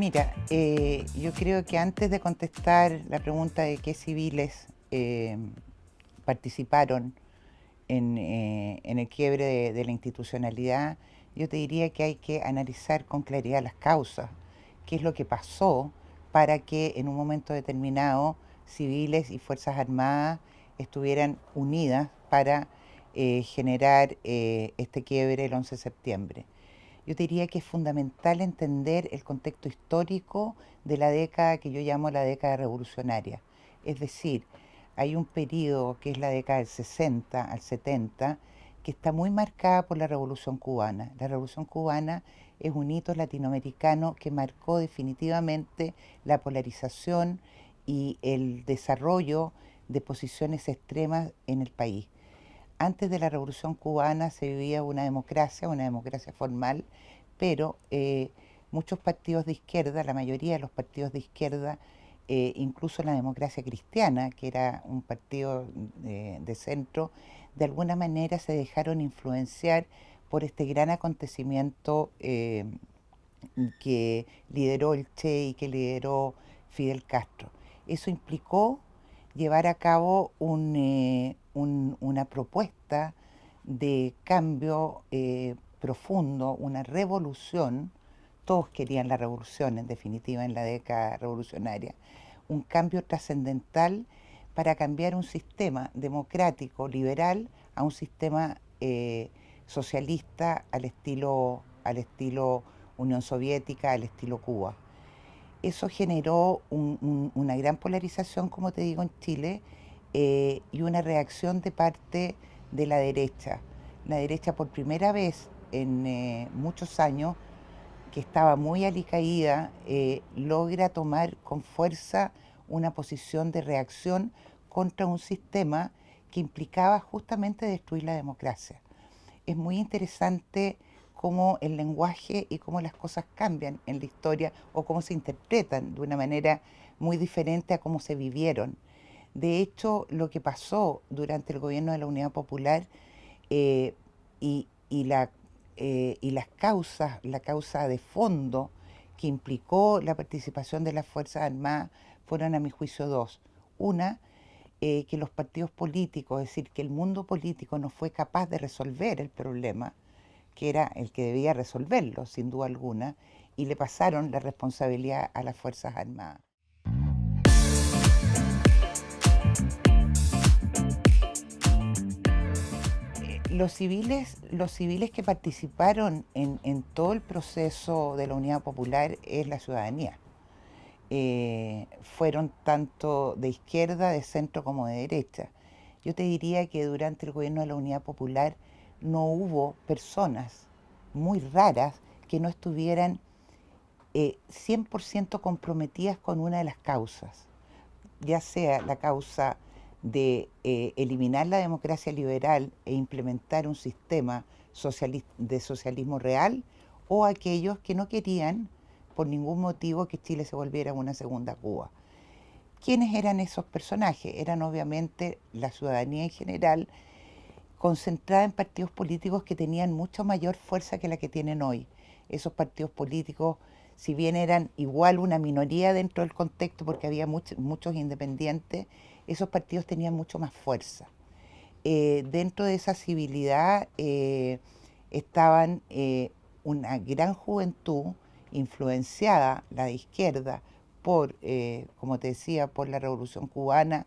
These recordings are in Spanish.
Mira, yo creo que antes de contestar la pregunta de qué civiles participaron en el quiebre de la institucionalidad, yo te diría que hay que analizar con claridad las causas, qué es lo que pasó para que en un momento determinado civiles y Fuerzas Armadas estuvieran unidas para generar este quiebre el 11 de septiembre. Yo te diría que es fundamental entender el contexto histórico de la década que yo llamo la década revolucionaria. Es decir, hay un periodo que es la década del 60 al 70 que está muy marcada por la Revolución Cubana. La Revolución Cubana es un hito latinoamericano que marcó definitivamente la polarización y el desarrollo de posiciones extremas en el país. Antes de la Revolución Cubana se vivía una democracia formal, pero muchos partidos de izquierda, la mayoría de los partidos de izquierda, incluso la democracia cristiana, que era un partido de centro, de alguna manera se dejaron influenciar por este gran acontecimiento que lideró el Che y que lideró Fidel Castro. Eso implicó llevar a cabo una propuesta de cambio profundo, una revolución. Todos querían la revolución, en definitiva, en la década revolucionaria. Un cambio trascendental para cambiar un sistema democrático, liberal, a un sistema socialista al estilo Unión Soviética, al estilo Cuba. Eso generó una gran polarización, como te digo, en Chile, y una reacción de parte de la derecha. La derecha por primera vez en muchos años, que estaba muy alicaída, logra tomar con fuerza una posición de reacción contra un sistema que implicaba justamente destruir la democracia. Es muy interesante cómo el lenguaje y cómo las cosas cambian en la historia o cómo se interpretan de una manera muy diferente a cómo se vivieron. De hecho, lo que pasó durante el gobierno de la Unidad Popular eh, y las causas, la causa de fondo que implicó la participación de las Fuerzas Armadas fueron, a mi juicio, dos. Una, que los partidos políticos, es decir, que el mundo político no fue capaz de resolver el problema, que era el que debía resolverlo, sin duda alguna, y le pasaron la responsabilidad a las Fuerzas Armadas. Los civiles que participaron en todo el proceso de la Unidad Popular es la ciudadanía. Fueron tanto de izquierda, de centro como de derecha. Yo te diría que durante el gobierno de la Unidad Popular no hubo personas muy raras que no estuvieran 100% comprometidas con una de las causas, ya sea la causa de eliminar la democracia liberal e implementar un sistema de socialismo real, o aquellos que no querían por ningún motivo que Chile se volviera una segunda Cuba. ¿Quiénes eran esos personajes? Eran obviamente la ciudadanía en general, concentrada en partidos políticos que tenían mucha mayor fuerza que la que tienen hoy. Esos partidos políticos, si bien eran igual una minoría dentro del contexto porque había muchos independientes, esos partidos tenían mucho más fuerza. Dentro de esa civilidad estaban una gran juventud influenciada, la de izquierda, como te decía, por la Revolución Cubana,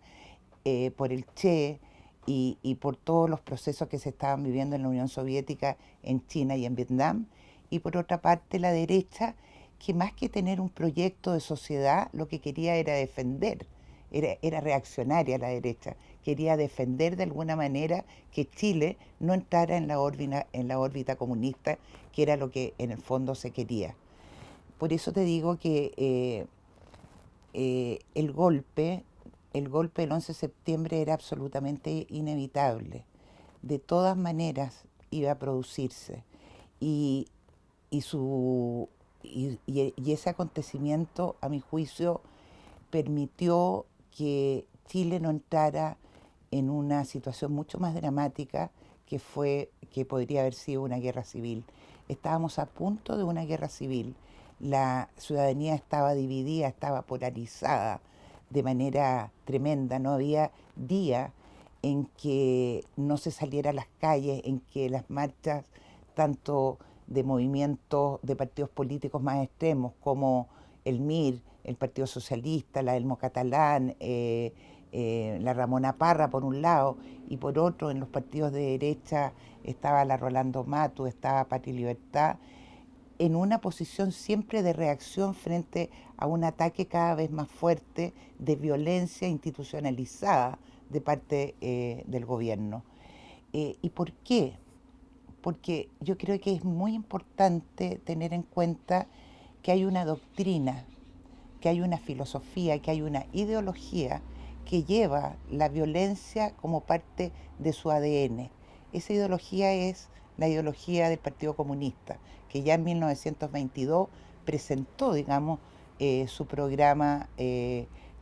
por el Che y por todos los procesos que se estaban viviendo en la Unión Soviética, en China y en Vietnam. Y por otra parte, la derecha, que más que tener un proyecto de sociedad, lo que quería era defender, era reaccionaria la derecha, quería defender de alguna manera que Chile no entrara en la órbita comunista, que era lo que en el fondo se quería. Por eso te digo que el golpe del 11 de septiembre era absolutamente inevitable. De todas maneras iba a producirse. Y, y, su, y ese acontecimiento, a mi juicio, permitió que Chile no entrara en una situación mucho más dramática que podría haber sido una guerra civil. Estábamos a punto de una guerra civil. la ciudadanía estaba dividida, estaba polarizada de manera tremenda. No había día en que no se saliera a las calles, en que las marchas, tanto de movimientos de partidos políticos más extremos como el MIR, el Partido Socialista, la Elmo Catalán, la Ramona Parra por un lado, y por otro en los partidos de derecha estaba la Rolando Matus, estaba Patria y Libertad, en una posición siempre de reacción frente a un ataque cada vez más fuerte de violencia institucionalizada de parte del gobierno. ¿Y por qué? Porque yo creo que es muy importante tener en cuenta que hay una doctrina, que hay una filosofía, que hay una ideología que lleva la violencia como parte de su ADN. Esa ideología es la ideología del Partido Comunista, que ya en 1922 presentó, digamos, su programa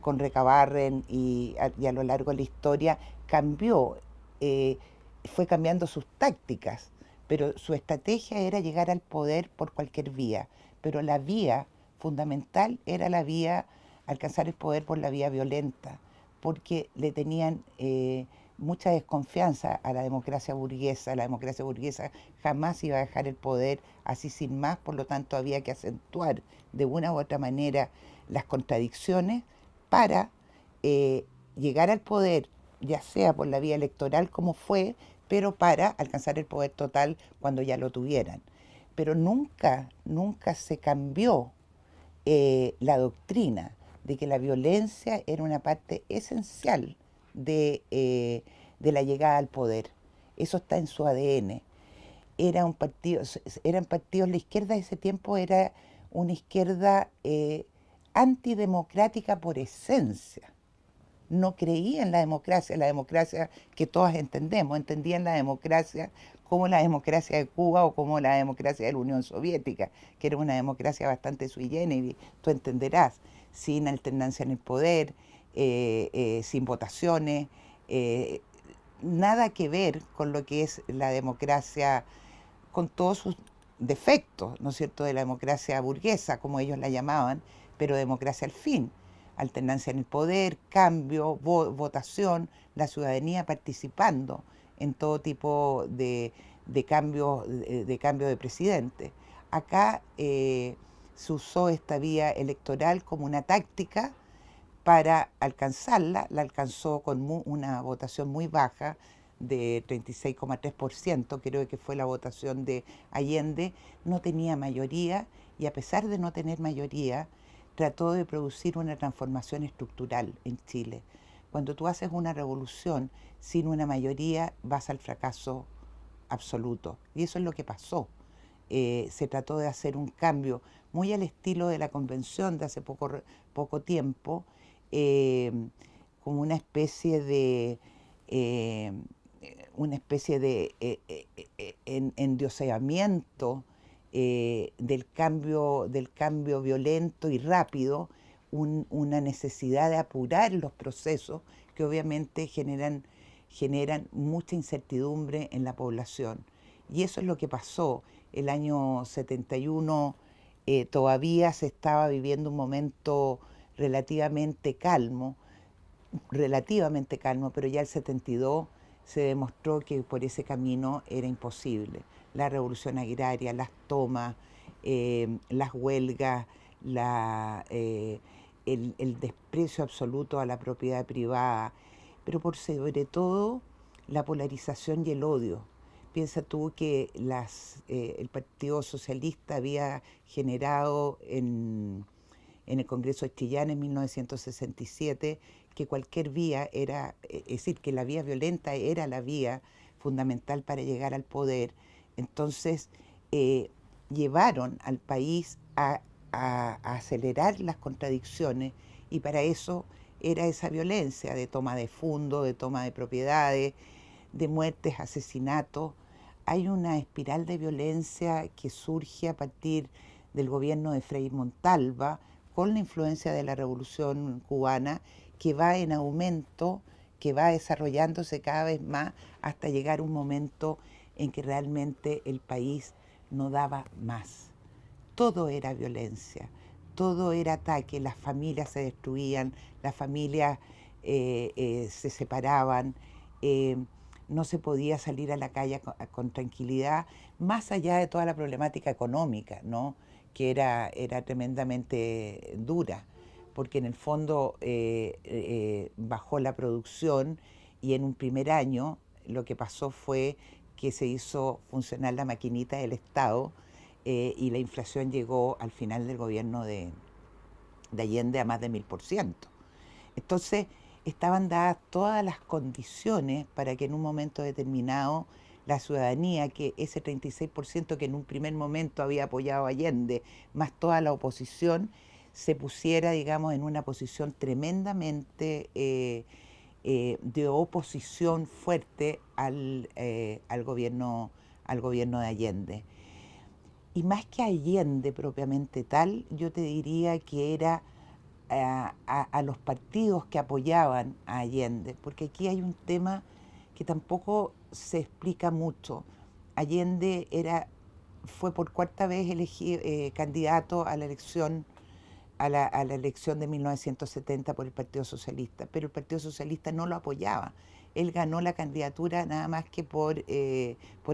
con Recabarren y a lo largo de la historia cambió, eh, fue cambiando sus tácticas, pero su estrategia era llegar al poder por cualquier vía, pero la vía fundamental era la vía, alcanzar el poder por la vía violenta, porque le tenían mucha desconfianza a la democracia burguesa jamás iba a dejar el poder así sin más, por lo tanto había que acentuar de una u otra manera las contradicciones para eh, llegar al poder, ya sea por la vía electoral como fue, pero para alcanzar el poder total cuando ya lo tuvieran. Pero nunca, nunca se cambió la doctrina de que la violencia era una parte esencial de la llegada al poder. Eso está en su ADN. Era un partido, eran partidos, la izquierda de ese tiempo era una izquierda antidemocrática por esencia. No creía en la democracia que todas entendemos, entendían la democracia como la democracia de Cuba o como la democracia de la Unión Soviética, que era una democracia bastante sui generis, tú entenderás, sin alternancia en el poder, sin votaciones, eh, nada que ver con lo que es la democracia, con todos sus defectos, ¿no es cierto?, de la democracia burguesa, como ellos la llamaban, pero democracia al fin. Alternancia en el poder, cambio, votación, la ciudadanía participando en todo tipo de cambio de presidente. Acá se usó esta vía electoral como una táctica para alcanzarla, la alcanzó con una votación muy baja de 36,3%, creo que fue la votación de Allende, no tenía mayoría y a pesar de no tener mayoría, trató de producir una transformación estructural en Chile. Cuando tú haces una revolución sin una mayoría, vas al fracaso absoluto. Y eso es lo que pasó. Se trató de hacer un cambio muy al estilo de la convención de hace poco tiempo, eh, como eh, una especie de endioseamiento del cambio violento y rápido, una necesidad de apurar los procesos que obviamente generan mucha incertidumbre en la población. Y eso es lo que pasó. El año 71 todavía se estaba viviendo un momento relativamente calmo, pero ya el 72 se demostró que por ese camino era imposible. La revolución agraria, las tomas, las huelgas, el desprecio absoluto a la propiedad privada, pero por sobre todo la polarización y el odio. Piensa tú que el Partido Socialista había generado en el Congreso de Chillán en 1967 que cualquier vía era, es decir, que la vía violenta era la vía fundamental para llegar al poder. Entonces, eh, llevaron al país a acelerar las contradicciones y para eso era esa violencia de toma de fondo, de toma de propiedades, de muertes, asesinatos. Hay una espiral de violencia que surge a partir del gobierno de Frei Montalva con la influencia de la Revolución Cubana que va en aumento, que va desarrollándose cada vez más hasta llegar un momento en que realmente el país no daba más. todo era violencia, todo era ataque, las familias se destruían, las familias se separaban, eh, no se podía salir a la calle con tranquilidad, más allá de toda la problemática económica, ¿no? Que era tremendamente dura, porque en el fondo bajó la producción y en un primer año lo que pasó fue que se hizo funcionar la maquinita del Estado y la inflación llegó al final del gobierno de Allende a más de 1000%. Entonces, estaban dadas todas las condiciones para que en un momento determinado la ciudadanía, que ese 36% que en un primer momento había apoyado a Allende, más toda la oposición, se pusiera, digamos, en una posición tremendamente de oposición fuerte al gobierno de Allende. Y más que Allende propiamente tal, yo te diría que era a los partidos que apoyaban a Allende, porque aquí hay un tema que tampoco se explica mucho. Allende fue por cuarta vez elegido candidato a la elección a la elección de 1970 por el Partido Socialista, pero el Partido Socialista no lo apoyaba. Él ganó la candidatura nada más que por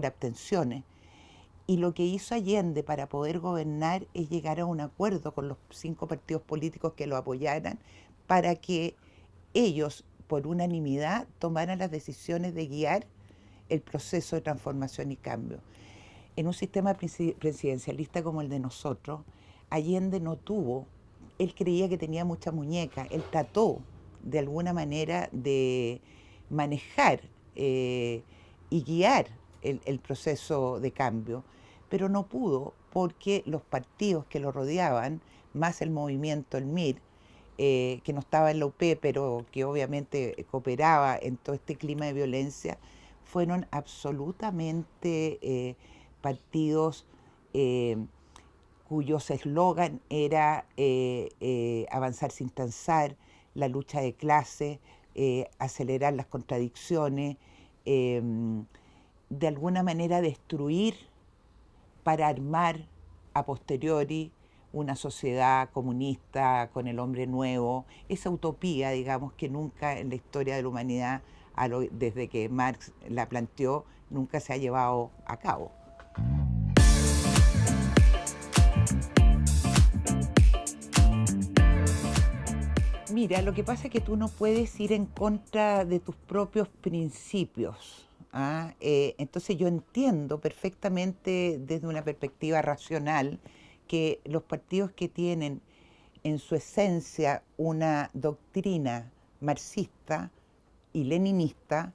abstenciones. Y lo que hizo Allende para poder gobernar es llegar a un acuerdo con los 5 partidos políticos que lo apoyaran para que ellos, por unanimidad, tomaran las decisiones de guiar el proceso de transformación y cambio. En un sistema presidencialista como el de nosotros, Allende no tuvo, él creía que tenía mucha muñeca, él trató de alguna manera de manejar y guiar el proceso de cambio, pero no pudo porque los partidos que lo rodeaban, más el movimiento, el MIR, que no estaba en la UP, pero que obviamente cooperaba en todo este clima de violencia, fueron absolutamente partidos eh, cuyos eslogan era avanzar sin transar, la lucha de clase, acelerar las contradicciones, eh, de alguna manera destruir para armar a posteriori una sociedad comunista con el hombre nuevo, esa utopía, digamos, que nunca en la historia de la humanidad, desde que Marx la planteó, nunca se ha llevado a cabo. Mira, lo que pasa es que tú no puedes ir en contra de tus propios principios. ¿Ah? Entonces yo entiendo perfectamente desde una perspectiva racional que los partidos que tienen en su esencia una doctrina marxista y leninista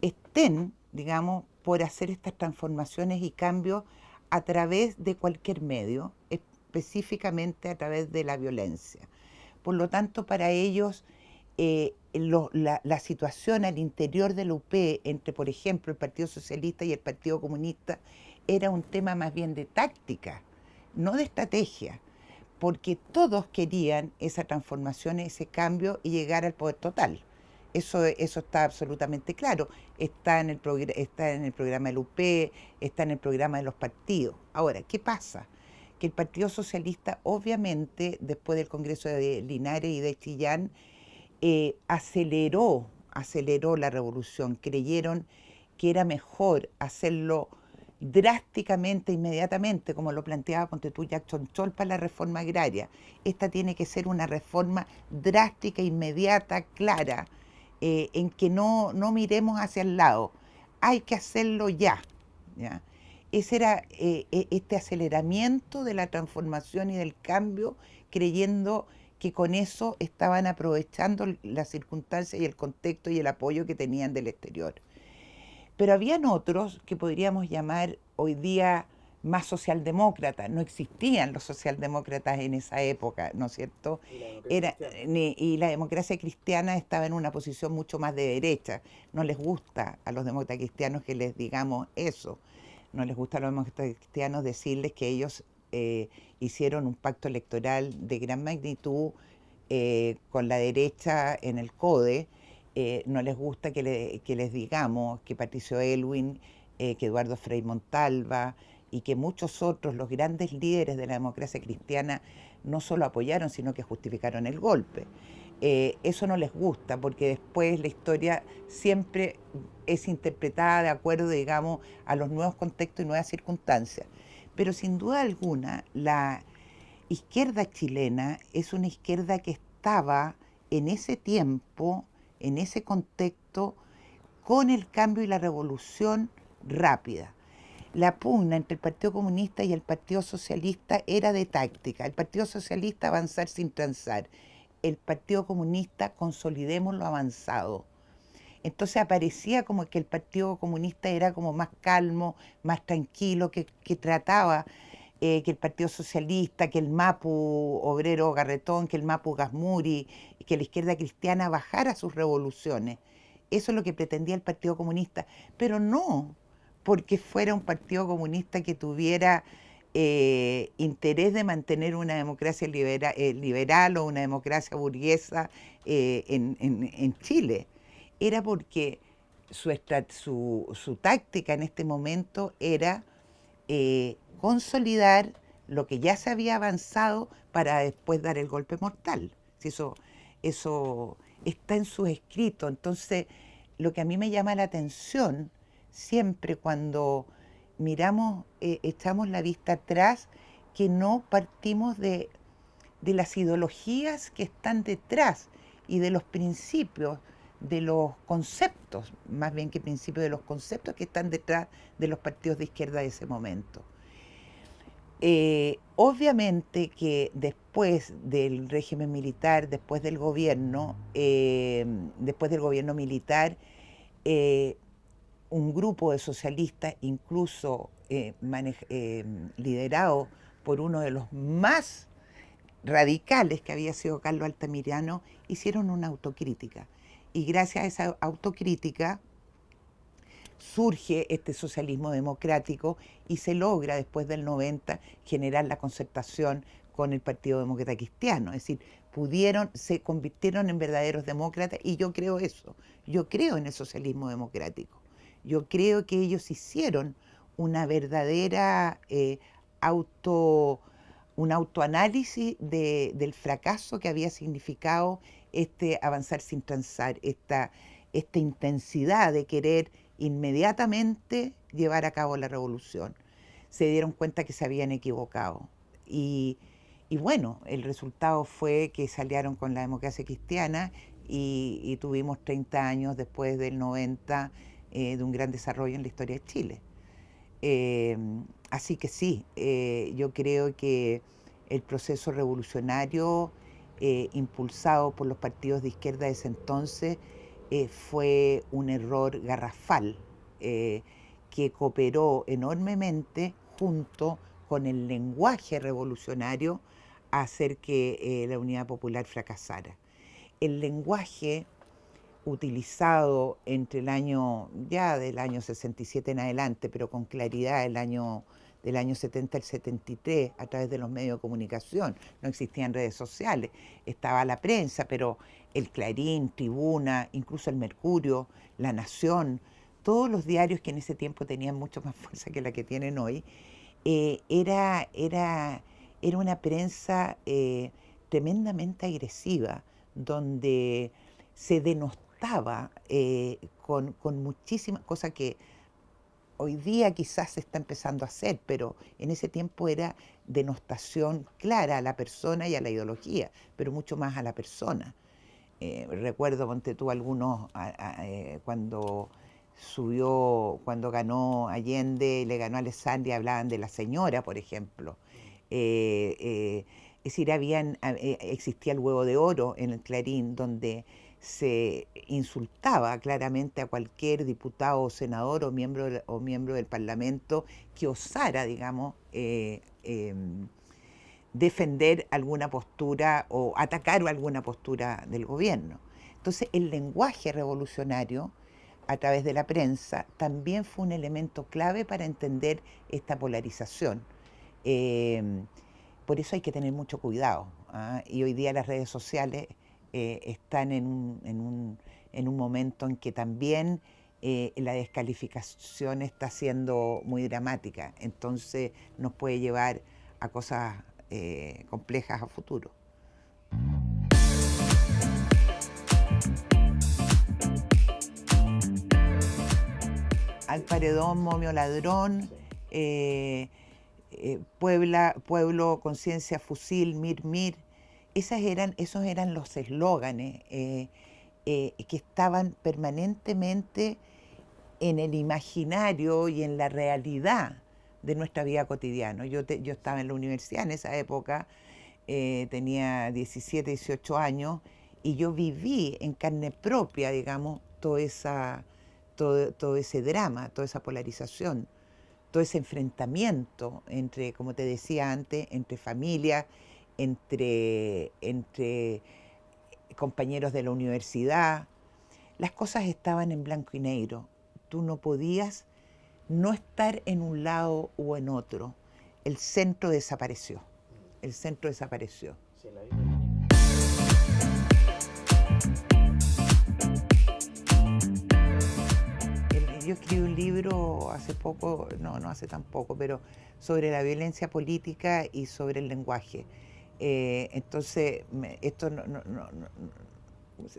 estén, digamos, por hacer estas transformaciones y cambios a través de cualquier medio, específicamente a través de la violencia. Por lo tanto, para ellos, la situación al interior de la UP entre, por ejemplo, el Partido Socialista y el Partido Comunista era un tema más bien de táctica, no de estrategia, porque todos querían esa transformación, ese cambio y llegar al poder total. Eso está absolutamente claro. Está en el programa del UP, está en el programa de los partidos. Ahora, ¿qué pasa? Que el Partido Socialista, obviamente, después del Congreso de Linares y de Chillán, aceleró la revolución. Creyeron que era mejor hacerlo drásticamente, inmediatamente, como lo planteaba ponte tú Jackson Chol para la reforma agraria. Esta tiene que ser una reforma drástica, inmediata, clara, en que no miremos hacia el lado. Hay que hacerlo ya. ¿Ya? Ese era este aceleramiento de la transformación y del cambio, creyendo que con eso estaban aprovechando las circunstancias y el contexto y el apoyo que tenían del exterior. Pero habían otros que podríamos llamar hoy día más socialdemócratas. No existían los socialdemócratas en esa época, ¿no es cierto? Y la democracia cristiana estaba en una posición mucho más de derecha. No les gusta a los demócratas cristianos que les digamos eso. No les gusta a los demócratas cristianos decirles que ellos hicieron un pacto electoral de gran magnitud con la derecha en el CODE. No les gusta que les digamos que Patricio Aylwin, que Eduardo Frei Montalva, y que muchos otros, los grandes líderes de la democracia cristiana, no solo apoyaron, sino que justificaron el golpe. Eso no les gusta porque después la historia siempre es interpretada de acuerdo, digamos, a los nuevos contextos y nuevas circunstancias. Pero sin duda alguna, la izquierda chilena es una izquierda que estaba en ese tiempo, en ese contexto, con el cambio y la revolución rápida. La pugna entre el Partido Comunista y el Partido Socialista era de táctica. El Partido Socialista avanzar sin transar. El Partido Comunista consolidemos lo avanzado. Entonces aparecía como que el Partido Comunista era como más calmo, más tranquilo, que trataba que el Partido Socialista, que el Mapu Obrero Garretón, que el Mapu Gasmuri, que la izquierda cristiana bajara sus revoluciones. Eso es lo que pretendía el Partido Comunista, pero no porque fuera un Partido Comunista que tuviera interés de mantener una democracia liberal o una democracia burguesa en Chile. Era porque su táctica en este momento era consolidar lo que ya se había avanzado para después dar el golpe mortal. Si eso está en sus escritos. Entonces, lo que a mí me llama la atención siempre cuando miramos, echamos la vista atrás, que no partimos de las ideologías que están detrás y de los principios, de los conceptos, más bien que principios, de los conceptos que están detrás de los partidos de izquierda de ese momento. Obviamente que después del régimen militar, después del gobierno militar, eh, un grupo de socialistas, incluso liderado por uno de los más radicales que había sido Carlos Altamirano, hicieron una autocrítica. Y gracias a esa autocrítica surge este socialismo democrático y se logra después del 90 generar la concertación con el Partido Demócrata Cristiano. Es decir, se convirtieron en verdaderos demócratas y yo creo eso. Yo creo en el socialismo democrático. Yo creo que ellos hicieron una verdadera un autoanálisis del fracaso que había significado este avanzar sin transar, esta intensidad de querer inmediatamente llevar a cabo la revolución. Se dieron cuenta que se habían equivocado. Y, y bueno, el resultado fue que salieron con la democracia cristiana y tuvimos 30 años después del 90 de un gran desarrollo en la historia de Chile. Eh, Así que sí, yo creo que el proceso revolucionario impulsado por los partidos de izquierda de ese entonces fue un error garrafal que cooperó enormemente junto con el lenguaje revolucionario a hacer que la Unidad Popular fracasara. El lenguaje utilizado entre del año 67 en adelante, pero con claridad del año 70 al 73, a través de los medios de comunicación. No existían redes sociales, estaba la prensa, pero el Clarín, Tribuna, incluso el Mercurio, La Nación, todos los diarios que en ese tiempo tenían mucho más fuerza que la que tienen hoy, era una prensa tremendamente agresiva, donde se denostaba con muchísimas cosas que hoy día quizás se está empezando a hacer, pero en ese tiempo era denostación clara a la persona y a la ideología, pero mucho más a la persona. Recuerdo, ponte tú, cuando ganó Allende y le ganó a Alessandria, hablaban de la señora, por ejemplo. Es decir, existía el huevo de oro en el Clarín, donde se insultaba claramente a cualquier diputado o senador o miembro del Parlamento que osara, digamos, defender alguna postura o atacar alguna postura del gobierno. Entonces, el lenguaje revolucionario a través de la prensa también fue un elemento clave para entender esta polarización. Eh, por eso hay que tener mucho cuidado, ¿ah? Y hoy día las redes sociales están en un momento en que también la descalificación está siendo muy dramática, entonces nos puede llevar a cosas complejas a futuro. Al paredón, momio ladrón, pueblo, conciencia, fusil, mir, mir. Esos eran los eslóganes que estaban permanentemente en el imaginario y en la realidad de nuestra vida cotidiana. Yo estaba en la universidad en esa época, tenía 17, 18 años, y yo viví en carne propia, digamos, todo ese drama, toda esa polarización, todo ese enfrentamiento entre, como te decía antes, entre familias, entre compañeros de la universidad. Las cosas estaban en blanco y negro. Tú no podías no estar en un lado o en otro. El centro desapareció. El centro desapareció. Sí, la yo escribí un libro hace poco, no hace tan poco, pero sobre la violencia política y sobre el lenguaje. Entonces, esto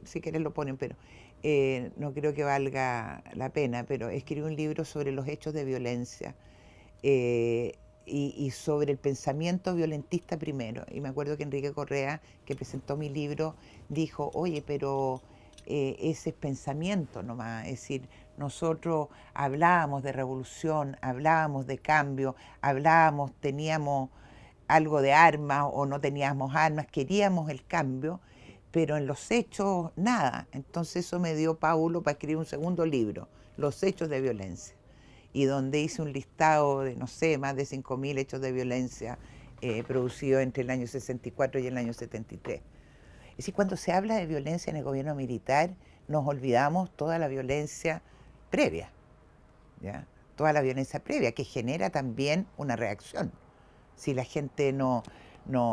si quieres lo ponen, pero no creo que valga la pena, pero escribí un libro sobre los hechos de violencia y sobre el pensamiento violentista primero. Y me acuerdo que Enrique Correa, que presentó mi libro, dijo, oye, pero ese es pensamiento nomás, es decir, nosotros hablábamos de revolución, hablábamos de cambio, teníamos algo de armas o no teníamos armas, queríamos el cambio, pero en los hechos nada. Entonces eso me dio Paulo para escribir un segundo libro, Los hechos de violencia, y donde hice un listado de, no sé, más de 5.000 hechos de violencia producidos entre el año 64 y el año 73. Es decir, cuando se habla de violencia en el gobierno militar, nos olvidamos toda la violencia previa, ¿ya? Toda la violencia previa que genera también una reacción. Si la gente no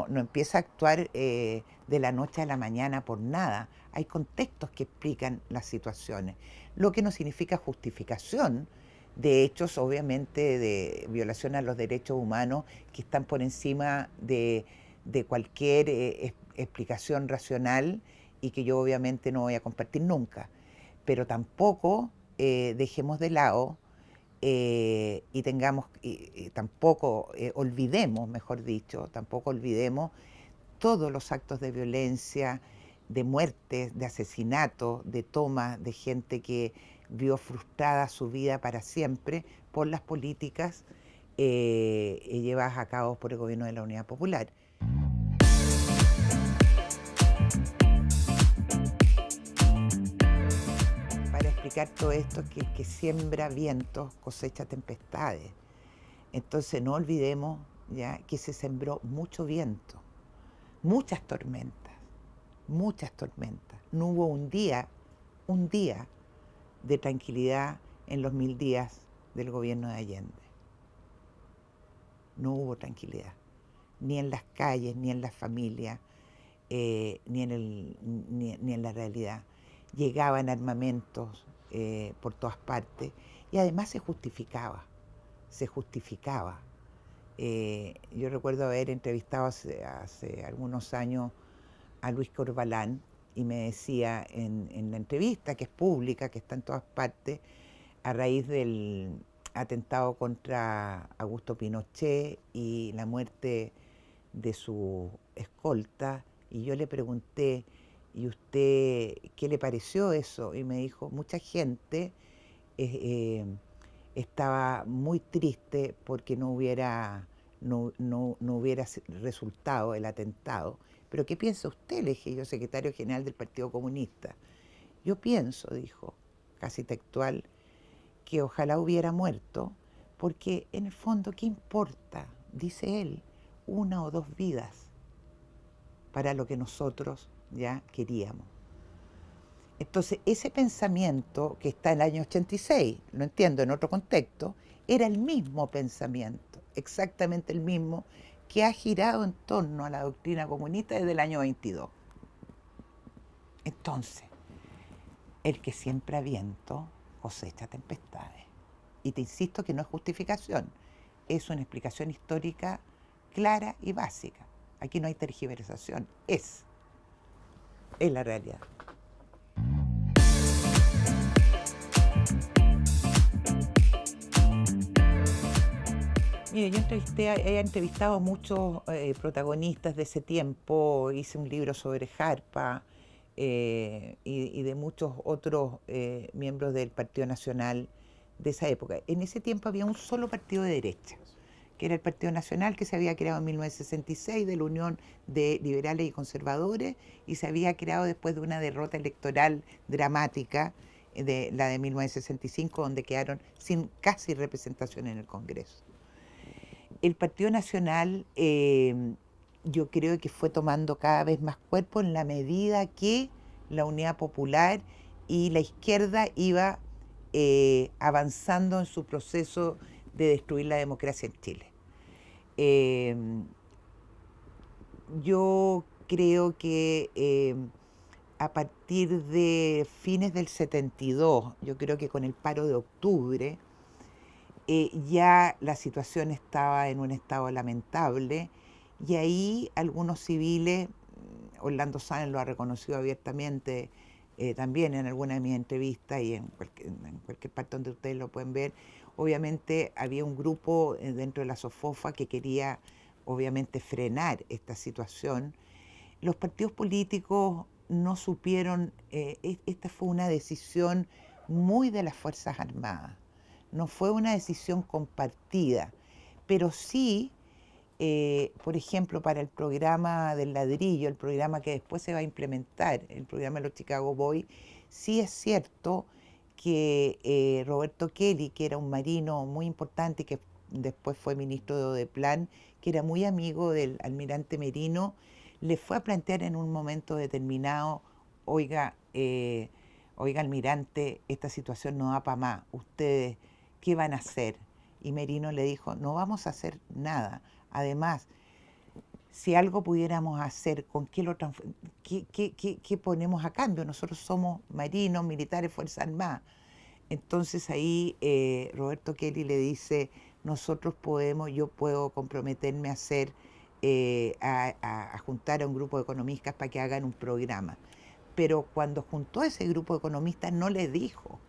empieza a actuar de la noche a la mañana por nada, hay contextos que explican las situaciones, lo que no significa justificación de hechos, obviamente, de violación a los derechos humanos que están por encima de cualquier explicación racional y que yo obviamente no voy a compartir nunca. Pero tampoco dejemos de lado y tampoco olvidemos, mejor dicho, tampoco olvidemos todos los actos de violencia, de muertes, de asesinatos, de tomas, de gente que vio frustrada su vida para siempre por las políticas llevadas a cabo por el gobierno de la Unidad Popular. Para explicar todo esto, que el que siembra vientos cosecha tempestades. Entonces no olvidemos ya que se sembró mucho viento, muchas tormentas, muchas tormentas. No hubo un día de tranquilidad en los 1000 días del gobierno de Allende. No hubo tranquilidad, ni en las calles, ni en las familias, ni en la realidad. Llegaban armamentos por todas partes y además se justificaba. Yo recuerdo haber entrevistado hace algunos años a Luis Corbalán y me decía en la entrevista, que es pública, que está en todas partes, a raíz del atentado contra Augusto Pinochet y la muerte de su escolta, y yo le pregunté, ¿y usted qué le pareció eso? Y me dijo, mucha gente estaba muy triste porque no hubiera resultado el atentado. ¿Pero qué piensa usted? Le dije yo, secretario general del Partido Comunista. Yo pienso, dijo, casi textual, que ojalá hubiera muerto, porque en el fondo, ¿qué importa? Dice él, 1 o 2 vidas para lo que nosotros ya queríamos. Entonces, ese pensamiento que está en el año 86, lo entiendo en otro contexto, era el mismo pensamiento, exactamente el mismo, que ha girado en torno a la doctrina comunista desde el año 22. Entonces, el que siembra viento cosecha tempestades. Y te insisto que no es justificación, es una explicación histórica clara y básica. Aquí no hay tergiversación, es la realidad. Mire, he entrevistado a muchos protagonistas de ese tiempo, hice un libro sobre Jarpa y de muchos otros miembros del Partido Nacional de esa época. En ese tiempo había un solo partido de derecha, que era el Partido Nacional, que se había creado en 1966 de la Unión de Liberales y Conservadores, y se había creado después de una derrota electoral dramática, de la de 1965, donde quedaron sin casi representación en el Congreso. El Partido Nacional yo creo que fue tomando cada vez más cuerpo en la medida que la Unidad Popular y la izquierda iba avanzando en su proceso de destruir la democracia en Chile. Yo creo que a partir de fines del 72, yo creo que con el paro de octubre, ya la situación estaba en un estado lamentable y ahí algunos civiles, Orlando Sáenz lo ha reconocido abiertamente también en alguna de mis entrevistas y en cualquier parte donde ustedes lo pueden ver, obviamente había un grupo dentro de la SOFOFA que quería obviamente frenar esta situación. Los partidos políticos no supieron, esta fue una decisión muy de las Fuerzas Armadas, no fue una decisión compartida, pero sí, por ejemplo, para el programa del ladrillo, el programa que después se va a implementar, el programa de los Chicago Boys, sí es cierto que Roberto Kelly, que era un marino muy importante y que después fue ministro de Odeplan, que era muy amigo del almirante Merino, le fue a plantear en un momento determinado, oiga, oiga almirante, esta situación no da para más, ustedes, ¿qué van a hacer? Y Merino le dijo, no vamos a hacer nada. Además, si algo pudiéramos hacer, ¿con qué lo qué ponemos a cambio? Nosotros somos marinos, militares, Fuerzas Armadas. Entonces ahí Roberto Kelly le dice, nosotros podemos, yo puedo comprometerme a hacer, a juntar a un grupo de economistas para que hagan un programa. Pero cuando juntó a ese grupo de economistas no les dijo,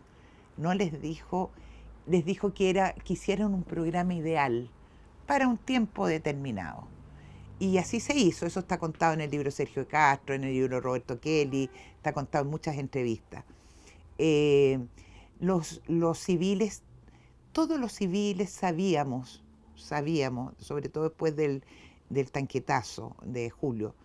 les dijo que hicieran un programa ideal para un tiempo determinado. Y así se hizo, eso está contado en el libro Sergio Castro, en el libro Roberto Kelly, está contado en muchas entrevistas. Los civiles, todos los civiles sabíamos, sobre todo después del tanquetazo de junio,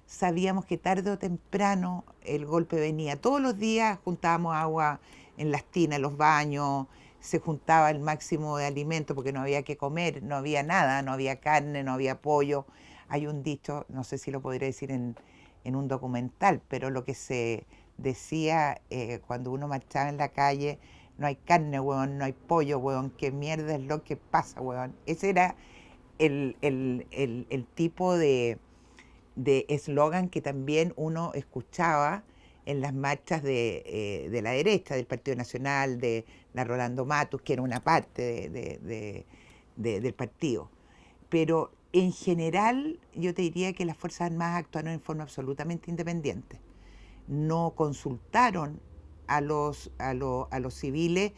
sabíamos que tarde o temprano el golpe venía. Todos los días juntábamos agua en las tinas, en los baños, se juntaba el máximo de alimento porque no había que comer, no había nada, no había carne, no había pollo. Hay un dicho, no sé si lo podré decir en un documental, pero lo que se decía cuando uno marchaba en la calle, no hay carne, huevón, no hay pollo, huevón, qué mierda es lo que pasa, huevón. Ese era el tipo de eslogan que también uno escuchaba en las marchas de la derecha, del Partido Nacional, de la Rolando Matus, que era una parte del partido. Pero en general yo te diría que las Fuerzas Armadas actuaron en forma absolutamente independiente. No consultaron a los civiles,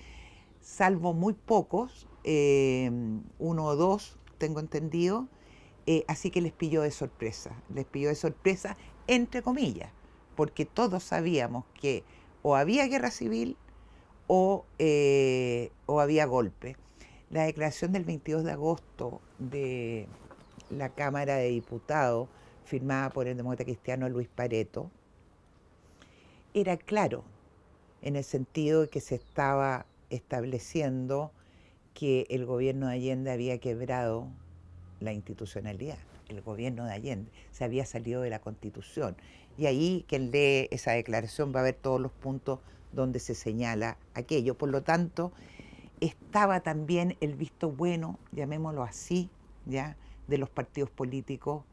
salvo muy pocos, uno o dos, tengo entendido, así que les pilló de sorpresa, entre comillas, porque todos sabíamos que o había guerra civil o había golpe. La declaración del 22 de agosto de la Cámara de Diputados, firmada por el demócrata cristiano Luis Pareto, era claro en el sentido de que se estaba estableciendo que el gobierno de Allende había quebrado la institucionalidad. El gobierno de Allende se había salido de la Constitución. Y ahí quien lee esa declaración va a ver todos los puntos donde se señala aquello. Por lo tanto, estaba también el visto bueno, llamémoslo así, ¿ya?, de los partidos políticos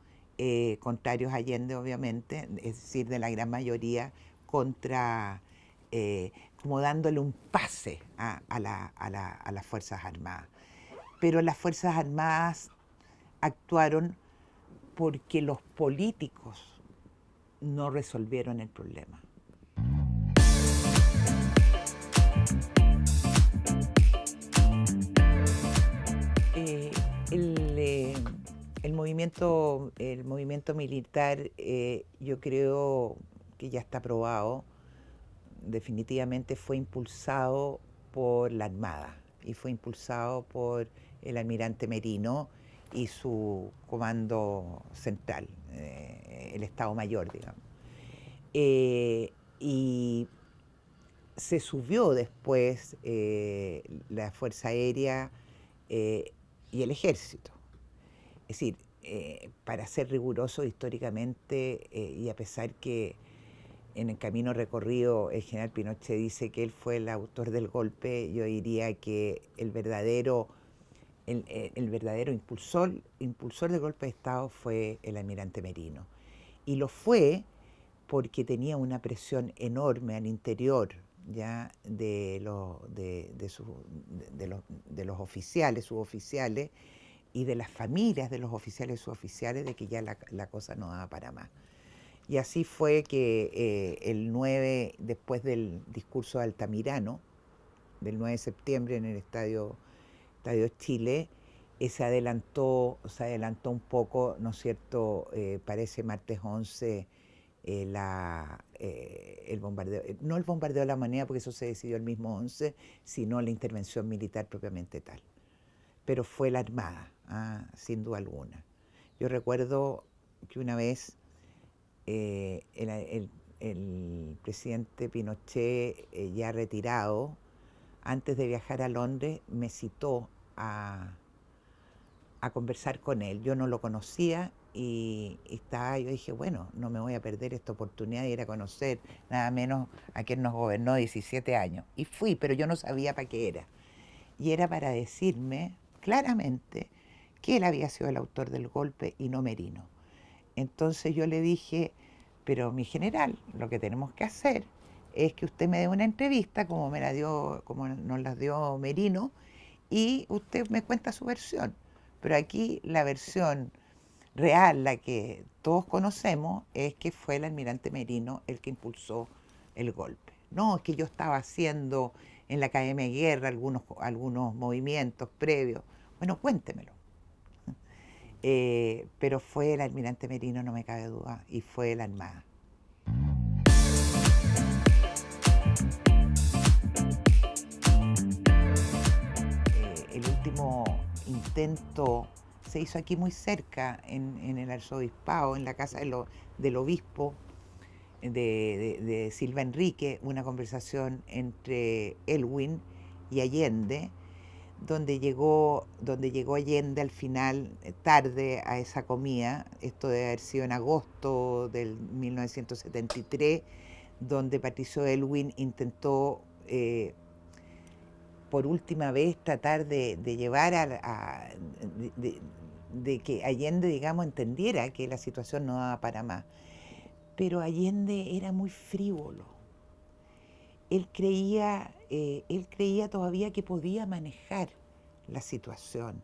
contrarios a Allende, obviamente, es decir, de la gran mayoría contra como dándole un pase a las Fuerzas Armadas. Pero las Fuerzas Armadas actuaron porque los políticos no resolvieron el problema. Eh, el, eh, el movimiento militar, yo creo que ya está aprobado, definitivamente fue impulsado por la Armada y fue impulsado por el almirante Merino y su comando central, el Estado Mayor, digamos. Y se subió después la Fuerza Aérea y el Ejército. Es decir, para ser riguroso históricamente, y a pesar que en el camino recorrido el general Pinochet dice que él fue el autor del golpe, yo diría que el verdadero impulsor del golpe de Estado fue el almirante Merino. Y lo fue porque tenía una presión enorme al interior ya de los oficiales, suboficiales, y de las familias de los oficiales y suboficiales, de que ya la cosa no daba para más. Y así fue que el 9, después del discurso de Altamirano, del 9 de septiembre en el Estadio Chile, se adelantó un poco, ¿no es cierto?, para ese martes 11, el bombardeo, no el bombardeo de la Moneda, porque eso se decidió el mismo 11, sino la intervención militar propiamente tal. Pero fue la Armada, sin duda alguna. Yo recuerdo que una vez el presidente Pinochet, ya retirado, antes de viajar a Londres, me citó a conversar con él. Yo no lo conocía y yo dije, bueno, no me voy a perder esta oportunidad de ir a conocer nada menos a quien nos gobernó 17 años. Y fui, pero yo no sabía para qué era. Y era para decirme claramente que él había sido el autor del golpe y no Merino. Entonces yo le dije, pero mi general, lo que tenemos que hacer es que usted me dé una entrevista como nos la dio Merino, y usted me cuenta su versión. Pero aquí la versión real, la que todos conocemos, es que fue el almirante Merino el que impulsó el golpe. No, es que yo estaba haciendo en la Academia de Guerra algunos movimientos previos. Bueno, cuéntemelo. Pero fue el almirante Merino, no me cabe duda, y fue la Armada. El último intento se hizo aquí muy cerca, en el arzobispado, en la casa del obispo de Silva Enrique, una conversación entre Elwin y Allende, donde llegó Allende al final, tarde, a esa comida. Esto debe haber sido en agosto del 1973, donde Patricio Elwin intentó por última vez tratar de llevar de que Allende, digamos, entendiera que la situación no daba para más. Pero Allende era muy frívolo. Él creía todavía que podía manejar la situación.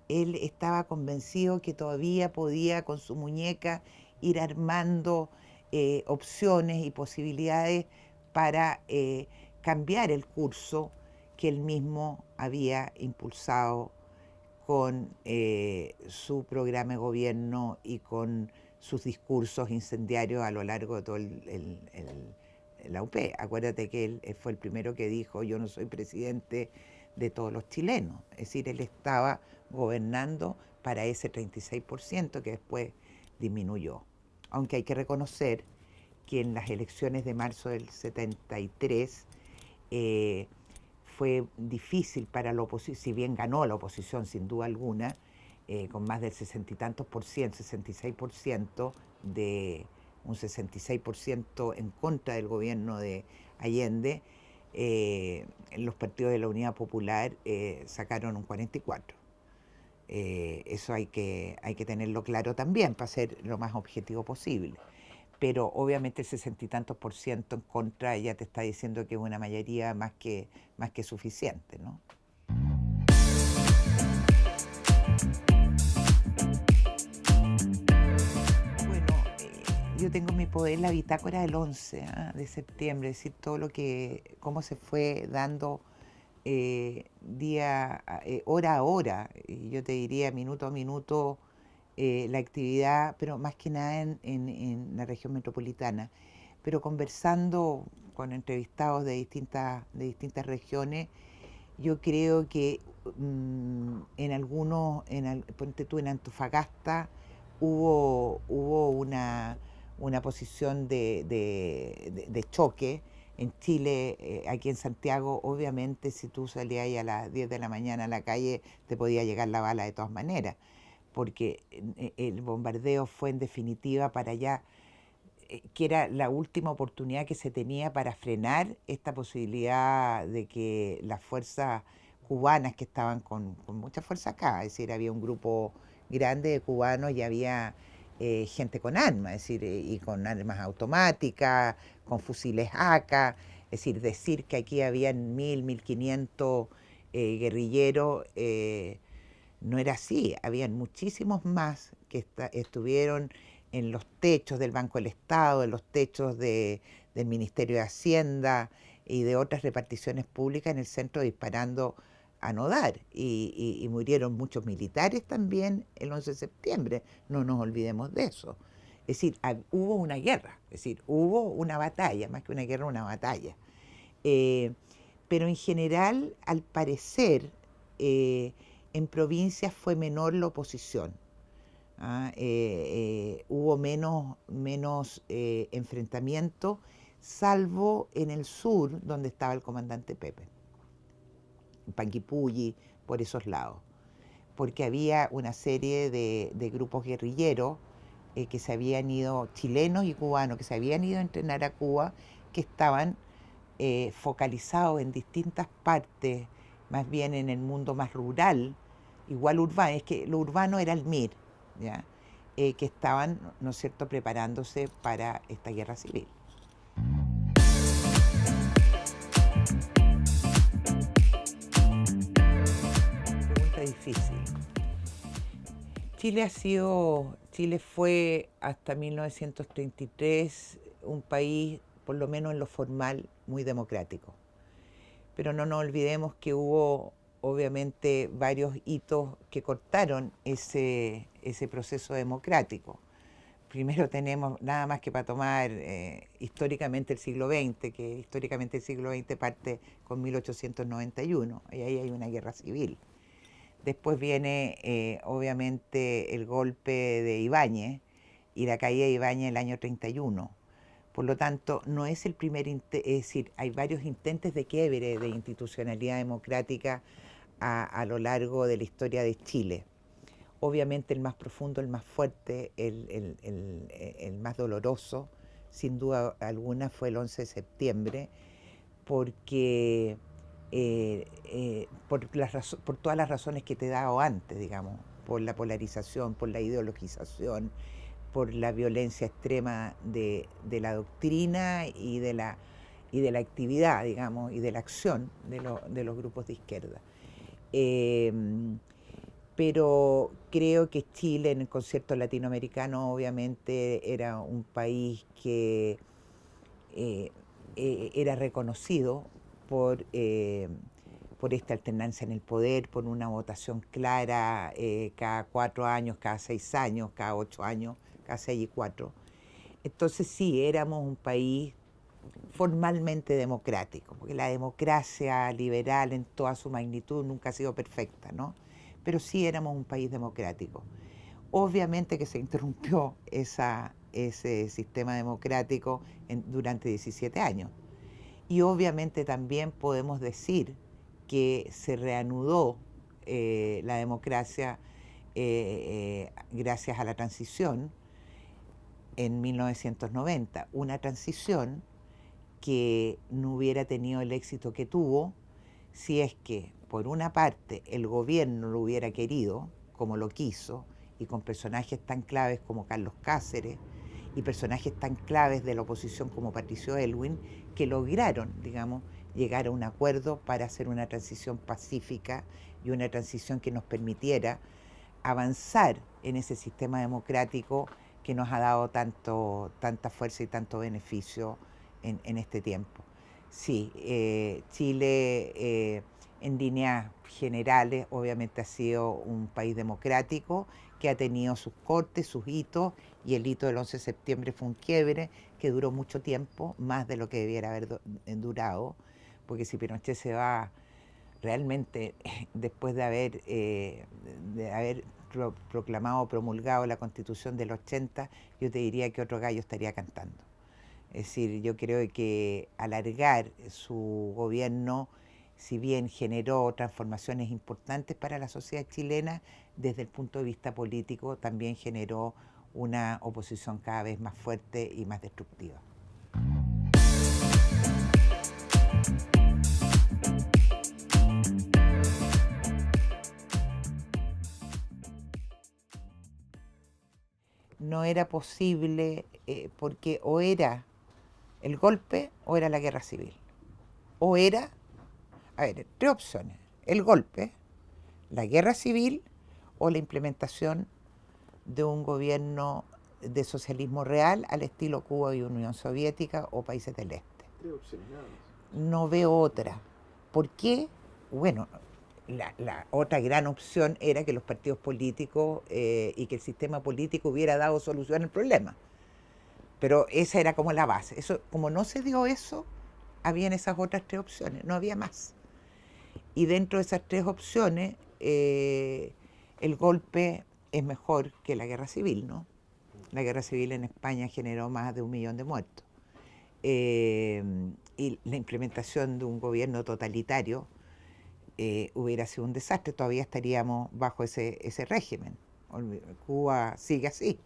Él estaba convencido que todavía podía, con su muñeca, ir armando opciones y posibilidades para cambiar el curso que él mismo había impulsado con su programa de gobierno y con sus discursos incendiarios a lo largo de todo la UP. Acuérdate que él fue el primero que dijo: yo no soy presidente de todos los chilenos. Es decir, él estaba gobernando para ese 36% que después disminuyó. Aunque hay que reconocer que en las elecciones de marzo del 73 fue difícil para la oposición, si bien ganó la oposición sin duda alguna, con más del 60 y tantos por ciento, 66%, de un 66% en contra del gobierno de Allende, los partidos de la Unidad Popular sacaron un 44%. Eso hay que tenerlo claro también para ser lo más objetivo posible. pero obviamente el 60 y tantos por ciento en contra ya te está diciendo que es una mayoría más que suficiente, ¿no? Bueno, yo tengo en mi poder la bitácora del 11 de septiembre, es decir, todo lo que, cómo se fue dando hora a hora, y yo te diría minuto a minuto, la actividad, pero más que nada en la región metropolitana. Pero conversando con entrevistados de distintas regiones, yo creo que en algunos, ponte tú en Antofagasta, hubo una posición de choque. En Chile, aquí en Santiago, obviamente si tú salías ahí a las 10 de la mañana a la calle, te podía llegar la bala de todas maneras, porque el bombardeo fue en definitiva para allá, que era la última oportunidad que se tenía para frenar esta posibilidad de que las fuerzas cubanas que estaban con mucha fuerza acá, es decir, había un grupo grande de cubanos y había gente con armas, es decir, y con armas automáticas, con fusiles AK, es decir que aquí habían 1.500 guerrilleros, no era así, habían muchísimos más que estuvieron en los techos del Banco del Estado, en los techos del Ministerio de Hacienda y de otras reparticiones públicas en el centro disparando a no dar. Y murieron muchos militares también el 11 de septiembre, no nos olvidemos de eso. Es decir, hubo una guerra, es decir, hubo una batalla, más que una guerra, una batalla. Eh, pero en general, al parecer, en provincias fue menor la oposición. Hubo menos enfrentamiento, salvo en el sur, donde estaba el comandante Pepe, Panguipulli, por esos lados, porque había una serie de grupos guerrilleros que se habían ido, chilenos y cubanos, que se habían ido a entrenar a Cuba, que estaban focalizados en distintas partes, más bien en el mundo más rural, igual urbano, es que lo urbano era el MIR, ¿ya? Que estaban, ¿no es cierto?, preparándose para esta guerra civil. Pregunta difícil. Chile fue hasta 1933 un país, por lo menos en lo formal, muy democrático. Pero no nos olvidemos que hubo obviamente varios hitos que cortaron ese proceso democrático. Primero tenemos, nada más que para tomar históricamente el siglo XX, que históricamente el siglo XX parte con 1891, y ahí hay una guerra civil. Después viene obviamente el golpe de Ibáñez y la caída de Ibáñez el año 31. Por lo tanto, no es el primer, es decir, hay varios intentos de quiebre de institucionalidad democrática a lo largo de la historia de Chile. Obviamente el más profundo, el más fuerte, el más doloroso, sin duda alguna, fue el 11 de septiembre, porque por todas las razones que te he dado antes, digamos, por la polarización, por la ideologización, por la violencia extrema de la doctrina y de la actividad, digamos, y de la acción de los grupos de izquierda. Eh, pero creo que Chile en el concierto latinoamericano obviamente era un país que eh, era reconocido por, eh, por esta alternancia en el poder, por una votación clara cada 4 años, cada 6 años, cada 8 años, cada 6 y 4. Entonces sí, éramos un país formalmente democrático, porque la democracia liberal en toda su magnitud nunca ha sido perfecta, ¿no? Pero sí éramos un país democrático. Obviamente que se interrumpió ese sistema democrático durante 17 años. Y obviamente también podemos decir que se reanudó la democracia gracias a la transición en 1990, una transición que no hubiera tenido el éxito que tuvo si es que, por una parte, el gobierno lo hubiera querido, como lo quiso, y con personajes tan claves como Carlos Cáceres, y personajes tan claves de la oposición como Patricio Aylwin, que lograron, digamos, llegar a un acuerdo para hacer una transición pacífica y una transición que nos permitiera avanzar en ese sistema democrático que nos ha dado tanta fuerza y tanto beneficio en este tiempo. Sí, Chile en líneas generales obviamente ha sido un país democrático que ha tenido sus cortes, sus hitos, y el hito del 11 de septiembre fue un quiebre que duró mucho tiempo, más de lo que debiera haber durado, porque si Pinochet se va realmente después de haber proclamado, promulgado la Constitución del 80, yo te diría que otro gallo estaría cantando. Es decir, yo creo que alargar su gobierno, si bien generó transformaciones importantes para la sociedad chilena, desde el punto de vista político también generó una oposición cada vez más fuerte y más destructiva. No era posible porque o era el golpe o era la guerra civil. O era, a ver, tres opciones: el golpe, la guerra civil o la implementación de un gobierno de socialismo real al estilo Cuba y Unión Soviética o países del este. Tres opciones, nada más. No veo otra. ¿Por qué? Bueno, la otra gran opción era que los partidos políticos y que el sistema político hubiera dado solución al problema. Pero esa era como la base. Eso, como no se dio eso, habían esas otras tres opciones, no había más. Y dentro de esas tres opciones, el golpe es mejor que la guerra civil, ¿no? La guerra civil en España generó más de 1 millón de muertos. Y la implementación de un gobierno totalitario hubiera sido un desastre, todavía estaríamos bajo ese régimen. Cuba sigue así.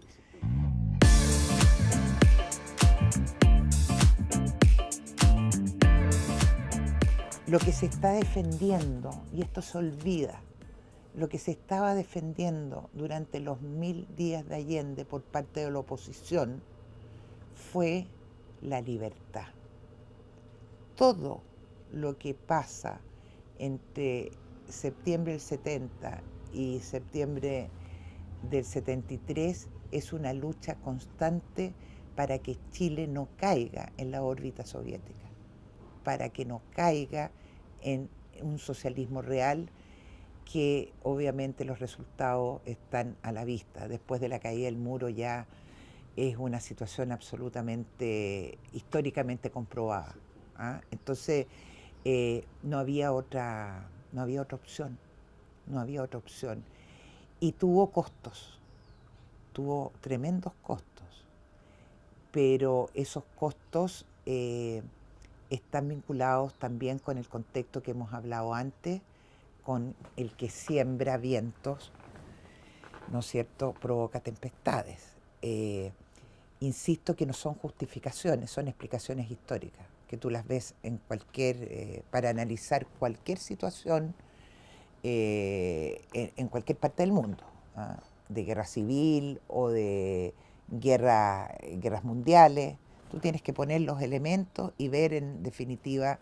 Lo que se está defendiendo, y esto se olvida, lo que se estaba defendiendo durante los 1000 días de Allende por parte de la oposición fue la libertad. Todo lo que pasa entre septiembre del 70 y septiembre del 73 es una lucha constante para que Chile no caiga en la órbita soviética, para que no caiga en un socialismo real, que obviamente los resultados están a la vista. Después de la caída del muro ya es una situación absolutamente históricamente comprobada. ¿Ah? Entonces no había otra opción, no había otra opción. Y tuvo costos, tuvo tremendos costos, pero esos costos están vinculados también con el contexto que hemos hablado antes, con el que siembra vientos, ¿no es cierto?, provoca tempestades. Insisto que no son justificaciones, son explicaciones históricas, que tú las ves en para analizar cualquier situación en cualquier parte del mundo, ¿ah? De guerra civil o de guerras mundiales. Tú tienes que poner los elementos y ver en definitiva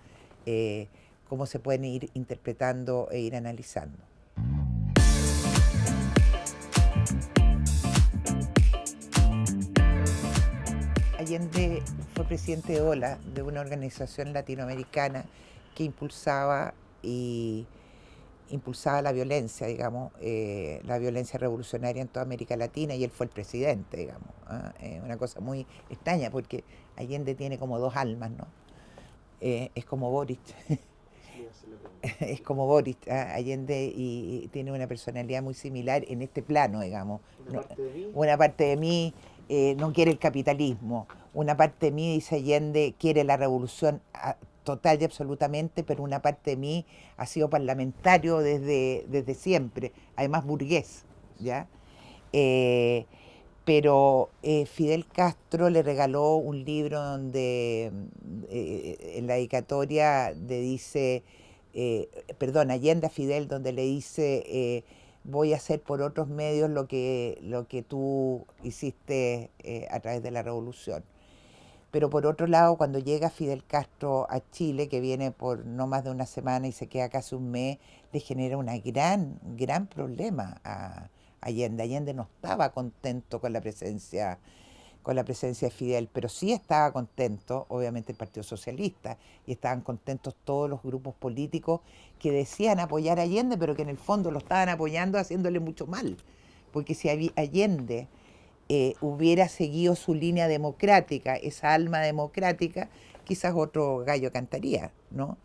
cómo se pueden ir interpretando e ir analizando. Allende fue presidente de OLA, de una organización latinoamericana que impulsaba la violencia, digamos, la violencia revolucionaria en toda América Latina, y él fue el presidente, digamos. Una cosa muy extraña porque Allende tiene como dos almas, ¿no? Es como Boric. Es como Boric, Allende, y tiene una personalidad muy similar en este plano, digamos. Una parte de mí no quiere el capitalismo, una parte de mí, dice Allende, quiere la revolución total y absolutamente, pero una parte de mí ha sido parlamentario desde siempre, además burgués, ¿ya? Pero Fidel Castro le regaló un libro donde en la dedicatoria le dice, perdón, Allende a Fidel, donde le dice, voy a hacer por otros medios lo que tú hiciste a través de la revolución. Pero por otro lado, cuando llega Fidel Castro a Chile, que viene por no más de una semana y se queda casi un mes, le genera un gran problema a Allende. Allende no estaba contento con la presencia de Fidel, pero sí estaba contento, obviamente, el Partido Socialista, y estaban contentos todos los grupos políticos que decían apoyar a Allende, pero que en el fondo lo estaban apoyando haciéndole mucho mal. Porque si Allende hubiera seguido su línea democrática, esa alma democrática, quizás otro gallo cantaría, ¿no?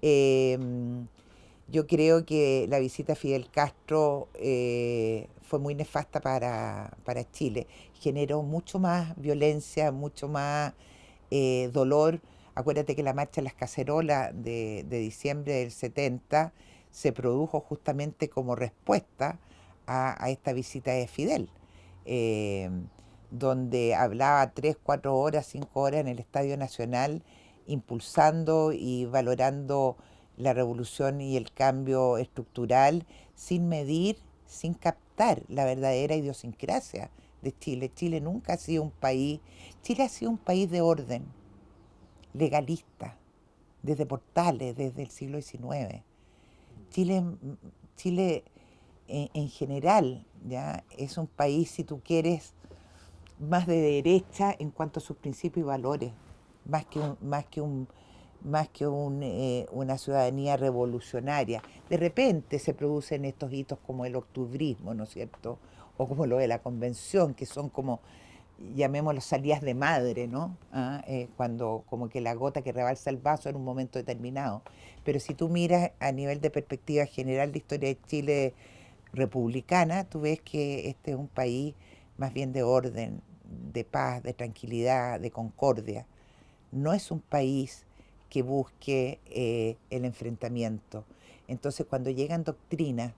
Eh, yo creo que la visita a Fidel Castro fue muy nefasta para Chile. Generó mucho más violencia, mucho más dolor. Acuérdate que la marcha de las cacerolas de diciembre del 70 se produjo justamente como respuesta a esta visita de Fidel, eh, donde hablaba 3, 4 horas, 5 horas en el Estadio Nacional, impulsando y valorando la revolución y el cambio estructural sin medir, sin captar la verdadera idiosincrasia de Chile. Chile nunca ha sido un país, Chile ha sido un país de orden, legalista, desde Portales, desde el siglo XIX. Chile, Chile en general, ¿ya? Es un país, si tú quieres, más de derecha en cuanto a sus principios y valores, más que un, más que un, más que una ciudadanía revolucionaria. De repente se producen estos hitos como el octubrismo, ¿no es cierto? O como lo de la convención, que son como, llamémoslo, salidas de madre, ¿no? Cuando como que la gota que rebalsa el vaso en un momento determinado. Pero si tú miras a nivel de perspectiva general de historia de Chile republicana, tú ves que este es un país más bien de orden, de paz, de tranquilidad, de concordia. No es un país que busque el enfrentamiento. Entonces, cuando llegan doctrinas,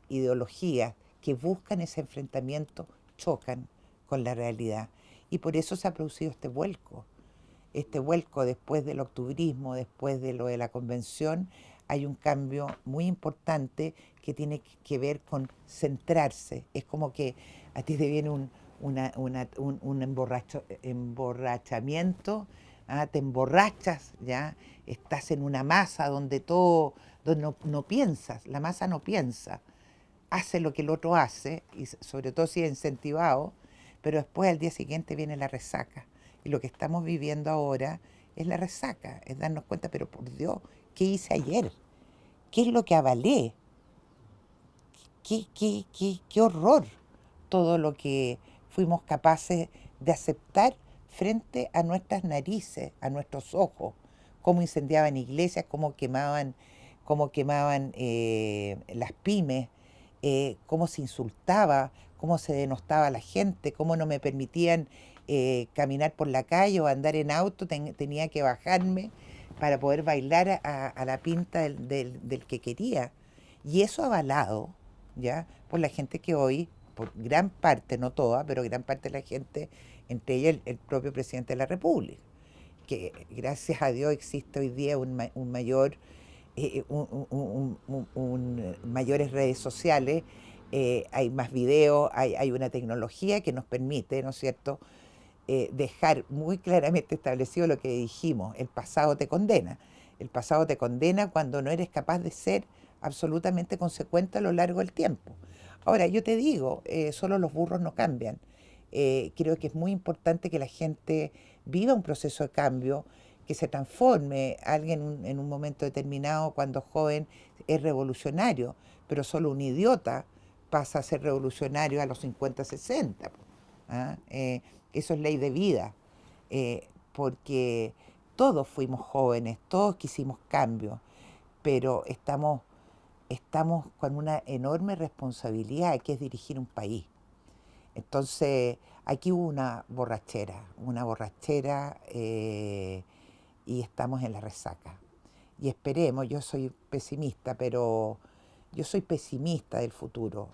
ideologías que buscan ese enfrentamiento, chocan con la realidad. Y por eso se ha producido este vuelco después del octubrismo, después de lo de la convención, hay un cambio muy importante que tiene que ver con centrarse. Es como que a ti te viene un emborrachamiento, te emborrachas, ¿ya? Estás en una masa donde todo, donde no piensas, la masa no piensa, hace lo que el otro hace, y sobre todo si es incentivado, pero después al día siguiente viene la resaca. Y lo que estamos viviendo ahora es la resaca, es darnos cuenta, pero por Dios, ¿qué hice ayer? ¿Qué es lo que avalé? Qué horror todo lo que fuimos capaces de aceptar frente a nuestras narices, a nuestros ojos, cómo incendiaban iglesias, cómo quemaban las pymes, cómo se insultaba, cómo se denostaba a la gente, cómo no me permitían caminar por la calle o andar en auto, tenía que bajarme para poder bailar a la pinta del que quería. Y eso avalado, ¿ya? Por la gente que hoy, por gran parte, no toda, pero gran parte de la gente, entre ellas el propio presidente de la República, que gracias a Dios existe hoy día un mayor, mayores redes sociales, hay más videos, hay una tecnología que nos permite, ¿no es cierto?, dejar muy claramente establecido lo que dijimos, el pasado te condena. El pasado te condena cuando no eres capaz de ser absolutamente consecuente a lo largo del tiempo. Ahora, yo te digo, solo los burros no cambian. Creo que es muy importante que la gente viva un proceso de cambio, que se transforme. Alguien en un momento determinado, cuando joven, es revolucionario, pero solo un idiota pasa a ser revolucionario a los 50, 60. ¿Ah? Eso es ley de vida, porque todos fuimos jóvenes, todos quisimos cambio, pero estamos con una enorme responsabilidad que es dirigir un país. Entonces, aquí hubo una borrachera y estamos en la resaca. Y esperemos, yo soy pesimista, pero yo soy pesimista del futuro,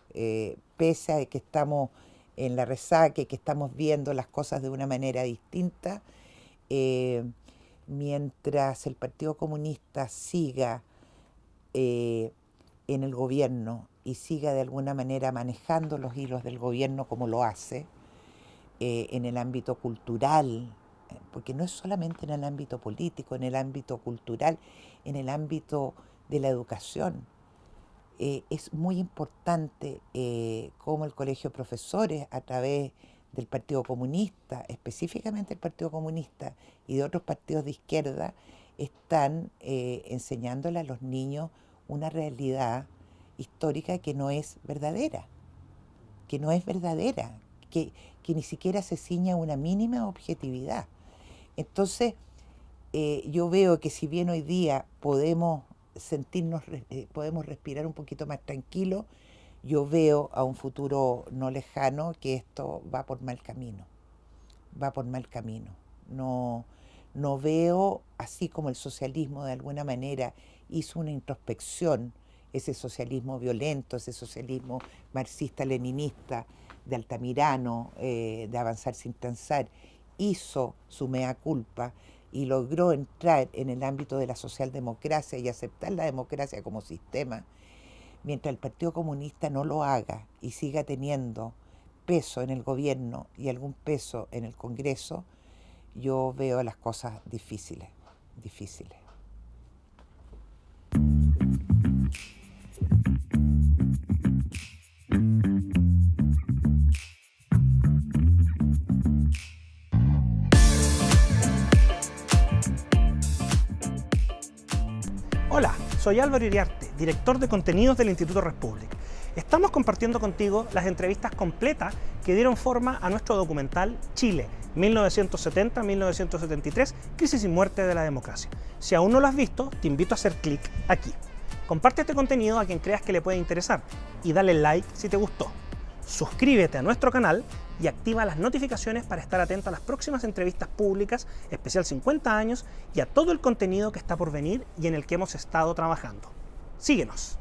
pese a que estamos en la resaca y que estamos viendo las cosas de una manera distinta, eh, mientras el Partido Comunista siga eh, en el gobierno y siga de alguna manera manejando los hilos del gobierno como lo hace, en el ámbito cultural, porque no es solamente en el ámbito político, en el ámbito cultural, en el ámbito de la educación. Es muy importante cómo el Colegio de Profesores, a través del Partido Comunista, específicamente el Partido Comunista y de otros partidos de izquierda, están enseñándole a los niños una realidad histórica que no es verdadera, que no es verdadera, que ni siquiera se ciña a una mínima objetividad. Entonces, yo veo que si bien hoy día podemos sentirnos, podemos respirar un poquito más tranquilo, yo veo a un futuro no lejano que esto va por mal camino, va por mal camino. No, no veo, así como el socialismo de alguna manera hizo una introspección, ese socialismo violento, ese socialismo marxista-leninista de Altamirano, de Avanzar sin transar, hizo su mea culpa y logró entrar en el ámbito de la socialdemocracia y aceptar la democracia como sistema. Mientras el Partido Comunista no lo haga y siga teniendo peso en el gobierno y algún peso en el Congreso, yo veo las cosas difíciles, difíciles. Hola, soy Álvaro Iriarte, director de contenidos del Instituto Respublic. Estamos compartiendo contigo las entrevistas completas que dieron forma a nuestro documental Chile, 1970-1973, Crisis y Muerte de la Democracia. Si aún no lo has visto, te invito a hacer clic aquí. Comparte este contenido a quien creas que le puede interesar y dale like si te gustó. Suscríbete a nuestro canal y activa las notificaciones para estar atento a las próximas entrevistas públicas, especial 50 años, y a todo el contenido que está por venir y en el que hemos estado trabajando. Síguenos.